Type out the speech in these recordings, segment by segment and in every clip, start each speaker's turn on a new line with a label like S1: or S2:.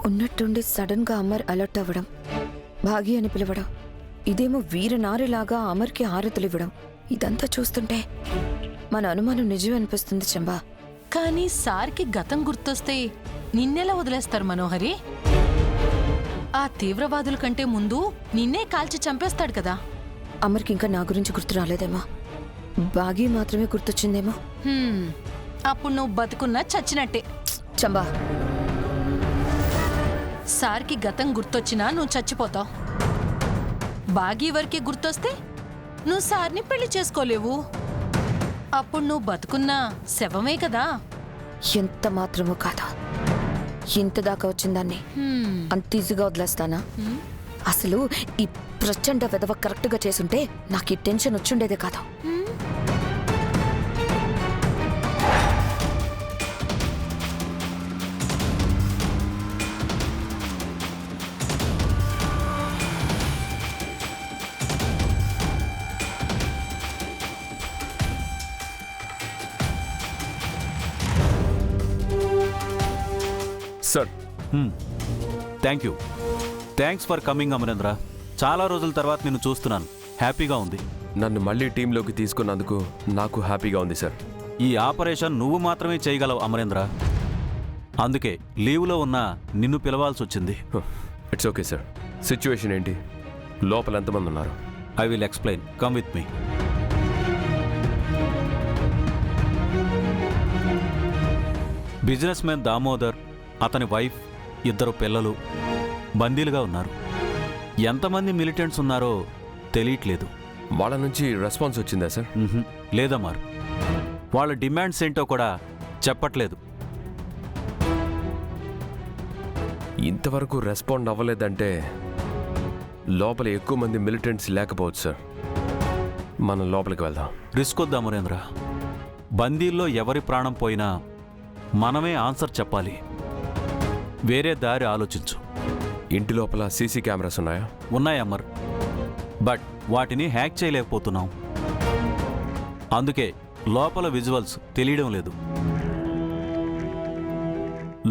S1: ఉన్నట్టుండి సడన్గా అమర్ అలర్ట్ అవ్వడం, భాగి అని పిలవడం, ఇదేమో వీరనారిలాగా అమర్కి హారతులివ్వడం, ఇదంతా చూస్తుంటే మన అనుమానం నిజం అనిపిస్తుంది చంబా.
S2: కానీ సార్కి గతం గుర్తొస్తే నిన్నెలా వదిలేస్తారు మనోహరి? ఆ తీవ్రవాదుల కంటే ముందు నిన్నే కాల్చి చంపేస్తాడు కదా.
S1: అమర్కి ఇంకా నా గురించి గుర్తు రాలేదేమో, భాగి మాత్రమే గుర్తొచ్చిందేమో.
S2: అప్పుడు నువ్వు బతుకున్నా చచ్చినట్టే.
S1: చంబా,
S2: సార్కి గతం గుర్తొచ్చినా నువ్వు చచ్చిపోతావు. బాగీ వరకే గుర్తొస్తే నువ్వు సార్ని పెళ్లి చేసుకోలేవు. అప్పుడు నువ్వు బతుకున్నా శవమే కదా.
S1: ఎంత మాత్రమూ కాదు. ఇంత దాకా వచ్చిందాన్ని అంత ఈజీగా వదిలేస్తానా? అసలు ఈ ప్రచండ వెధవ కరెక్ట్గా చేసుంటే నాకు ఈ టెన్షన్ వచ్చుండేదే కాదు.
S3: Sir,
S4: thanks for coming Amarendra. చాలా రోజుల తర్వాత నిన్ను చూస్తున్నాను, హ్యాపీగా ఉంది.
S3: నన్ను మళ్ళీ టీంలోకి తీసుకున్నందుకు నాకు హ్యాపీగా ఉంది సార్.
S4: ఈ ఆపరేషన్ నువ్వు మాత్రమే చేయగలవు అమరేంద్ర. అందుకే లీవ్లో ఉన్న నిన్ను పిలవాల్సి వచ్చింది.
S3: It's okay sir. సిచ్యువేషన్ ఏంటి? లోపల ఎంతమంది ఉన్నారు?
S4: I will explain, come with me. Business man Damodar, అతని వైఫ్, 2 పిల్లలు బందీలుగా ఉన్నారు. ఎంతమంది మిలిటెంట్స్ ఉన్నారో తెలియట్లేదు.
S3: వాళ్ళ నుంచి రెస్పాన్స్ వచ్చిందా సార్?
S4: లేదమ్మారు. వాళ్ళ డిమాండ్స్ ఏంటో కూడా చెప్పట్లేదు.
S3: ఇంతవరకు రెస్పాండ్ అవ్వలేదంటే లోపల ఎక్కువ మంది మిలిటెంట్స్ లేకపోవచ్చు సార్. మనం లోపలికి వెళ్దాం.
S4: రిస్క్ వద్దా అమరేంద్ర? బందీల్లో ఎవరి ప్రాణం పోయినా మనమే ఆన్సర్ చెప్పాలి. వేరే దారి ఆలోచించు.
S3: ఇంటి లోపల సీసీ కెమెరాస్ ఉన్నాయా?
S4: ఉన్నాయి అమర్, బట్ వాటిని హ్యాక్ చేయలేకపోతున్నాం. అందుకే లోపల విజువల్స్ తెలియడం లేదు.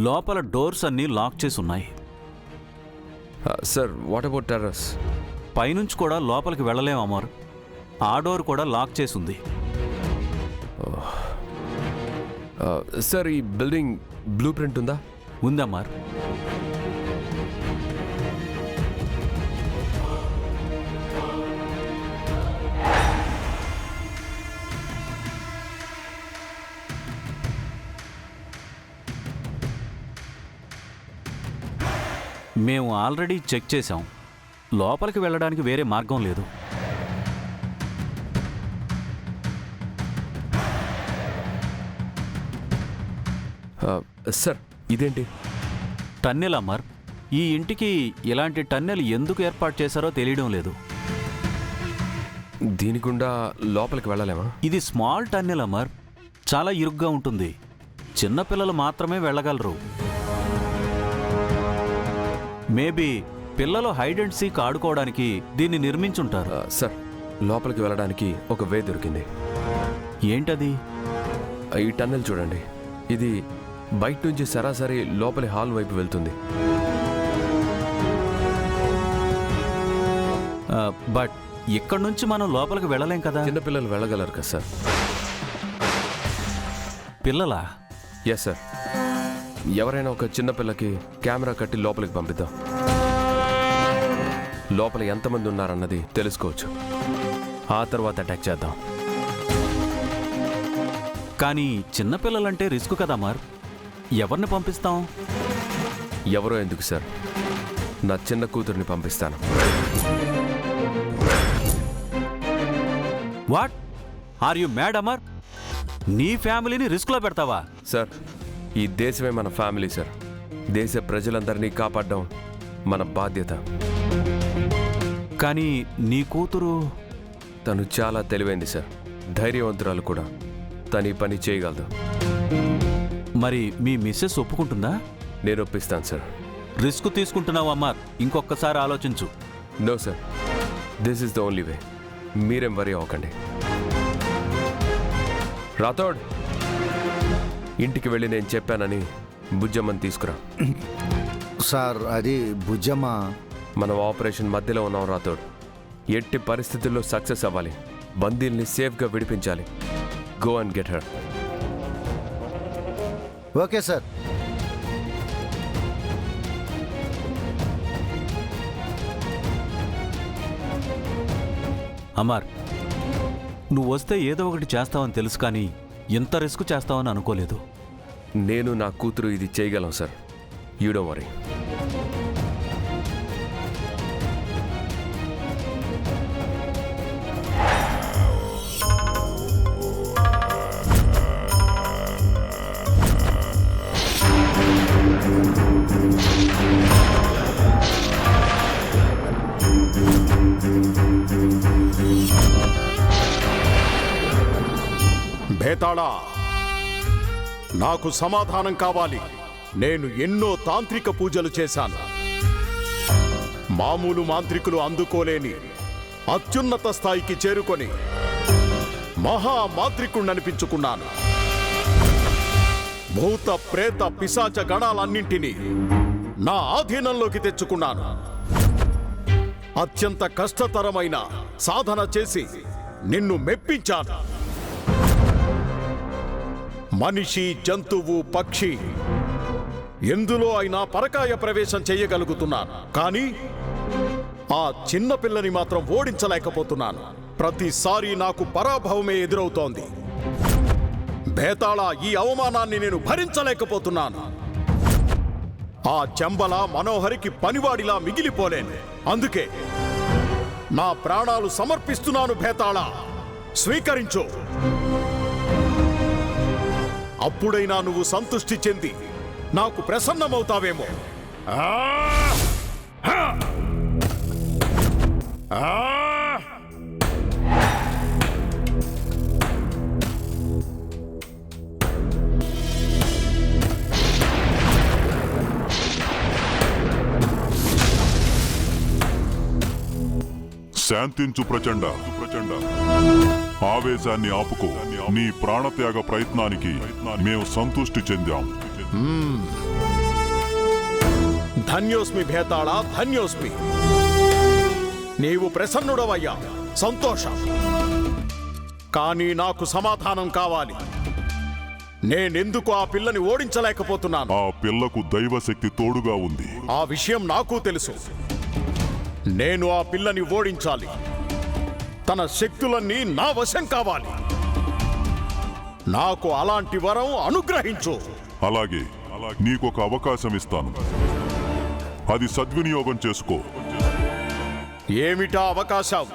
S4: లోపల డోర్స్ అన్నీ లాక్ చేసి ఉన్నాయి.
S3: Sir, what about terrace?
S4: పైనుంచి కూడా లోపలికి వెళ్ళలేం అమర్. ఆ డోర్ కూడా లాక్ చేసి ఉంది.
S3: సార్, ఈ బిల్డింగ్ బ్లూ ప్రింట్ ఉందా?
S4: ఉందమ్మార్. మేము ఆల్రెడీ చెక్ చేశాం. లోపలికి వెళ్ళడానికి వేరే మార్గం లేదు.
S3: సార్, ఇదేంటి?
S4: టన్నెల్ అమర్. ఈ ఇంటికి ఇలాంటి టన్నెల్ ఎందుకు ఏర్పాటు చేశారో తెలియడం లేదు.
S3: దీని గుండా లోపలికి వెళ్ళలేమా?
S4: ఇది స్మాల్ టన్నెల్ అమర్, చాలా ఇరుగ్గా ఉంటుంది. చిన్నపిల్లలు మాత్రమే వెళ్ళగలరు. మేబీ పిల్లలు హైడ్ అండ్ సీక్ ఆడుకోవడానికి దీన్ని నిర్మించుంటారు.
S3: సార్, లోపలికి వెళ్ళడానికి ఒక వే దొరికింది.
S4: ఏంటది?
S3: ఈ టన్నెల్ చూడండి. ఇది బయట నుంచి సరాసరి లోపలి హాల్ వైపు వెళ్తుంది.
S4: బట్ ఇక్కడ నుంచి మనం లోపలికి వెళ్ళలేం కదా.
S3: చిన్నపిల్లలు వెళ్ళగలరు కదా సార్?
S4: పిల్లలా?
S3: Yes sir. ఎవరైనా ఒక చిన్నపిల్లకి కెమెరా కట్టి లోపలికి పంపిద్దాం. లోపల ఎంతమంది ఉన్నారన్నది తెలుసుకోవచ్చు. ఆ తర్వాత అటాక్ చేద్దాం.
S4: కానీ చిన్నపిల్లలంటే రిస్క్ కదా మార్. ఎవరిని పంపిస్తాం?
S3: ఎవరో ఎందుకు సార్, నా చిన్న కూతుర్ని పంపిస్తాను.
S4: What are you mad Amar? నీ ఫ్యామిలీని రిస్క్లో పెడతావా?
S3: సార్, ఈ దేశమే మన ఫ్యామిలీ సార్. దేశ ప్రజలందరినీ కాపాడడం మన బాధ్యత.
S4: కానీ నీ కూతురు?
S3: తను చాలా తెలివైంది సార్, ధైర్యవంతురాలు కూడా. తను ఈ పని చేయగలదు.
S4: మరి మీ మిస్సెస్ ఒప్పుకుంటుందా?
S3: నేను ఒప్పిస్తాను సార్.
S4: రిస్క్ తీసుకుంటున్నావు అమ్మార్, ఇంకొకసారి ఆలోచించు.
S3: No sir, this is the only way. మీరేం వరీ అవ్వకండి. రాథోడ్, ఇంటికి వెళ్ళి నేను చెప్పానని బుజ్జమ్మని తీసుకురా.
S5: సార్ అది భుజమా.
S3: మనం ఆపరేషన్ మధ్యలో ఉన్నాం రాథోడ్. ఎట్టి పరిస్థితుల్లో సక్సెస్ అవ్వాలి. బందీల్ని సేఫ్గా విడిపించాలి. Go and get her.
S5: Okay sir.
S4: Amar, నువ్వు వస్తే ఏదో ఒకటి చేస్తావని తెలుసు, కానీ ఇంత రిస్క్ చేస్తావని అనుకోలేదు.
S3: నేను నా కూతురు ఇది చేయగలం సార్. You don't worry.
S6: భేతాళా, నాకు సమాధానం కావాలి. నేను ఎన్నో తాంత్రిక పూజలు చేశాను. మామూలు మాంత్రికులు అందుకోలేని అత్యున్నత స్థాయికి చేరుకొని మహామాంత్రికుణ్ణనిపించుకున్నాను. భూత ప్రేత పిశాచ గణాలన్నింటినీ నా ఆధీనంలోకి తెచ్చుకున్నాను. అత్యంత కష్టతరమైన సాధన చేసి నిన్ను మెప్పించాను. మనిషి, జంతువు, పక్షి ఎందులో అయినా పరకాయ ప్రవేశం చేయగలుగుతున్నాను. కానీ ఆ చిన్న పిల్లని మాత్రం ఓడించలేకపోతున్నాను. ప్రతిసారి నాకు పరాభవమే ఎదురవుతోంది. భేతాళ, ఈ అవమానాన్ని నేను భరించలేకపోతున్నాను. ఆ చెంబల మనోహరికి పనివాడిలా మిగిలిపోలేను. అందుకే నా ప్రాణాలు సమర్పిస్తున్నాను. భేతాళ, స్వీకరించు. అప్పుడైనా నువ్వు సంతృష్టి చెంది నాకు ప్రసన్నమవుతావేమో.
S7: శాంతించు ప్రచండ. ఆవేశాన్ని ఆపుకో. నీ ప్రాణత్యాగ ప్రయత్నానికి మేము సంతృష్టి చెందాం.
S6: ధన్యోస్మి భేతాళ, ధన్యోస్మి. నీవు ప్రసన్నుడవయ్యా, సంతోషం. కానీ నాకు సమాధానం కావాలి. నేనెందుకు ఆ పిల్లని ఓడించలేకపోతున్నాను?
S7: ఆ పిల్లకు దైవశక్తి తోడుగా ఉంది.
S6: ఆ విషయం నాకు తెలుసు. నేను ఆ పిల్లని ఓడించాలి. తన శక్తులన్నీ నా వశం కావాలి. నాకు అలాంటి వరం అనుగ్రహించు.
S7: అలాగే, నీకొక అవకాశం ఇస్తాను. అది సద్వినియోగం చేసుకో.
S6: ఏమిటా అవకాశం?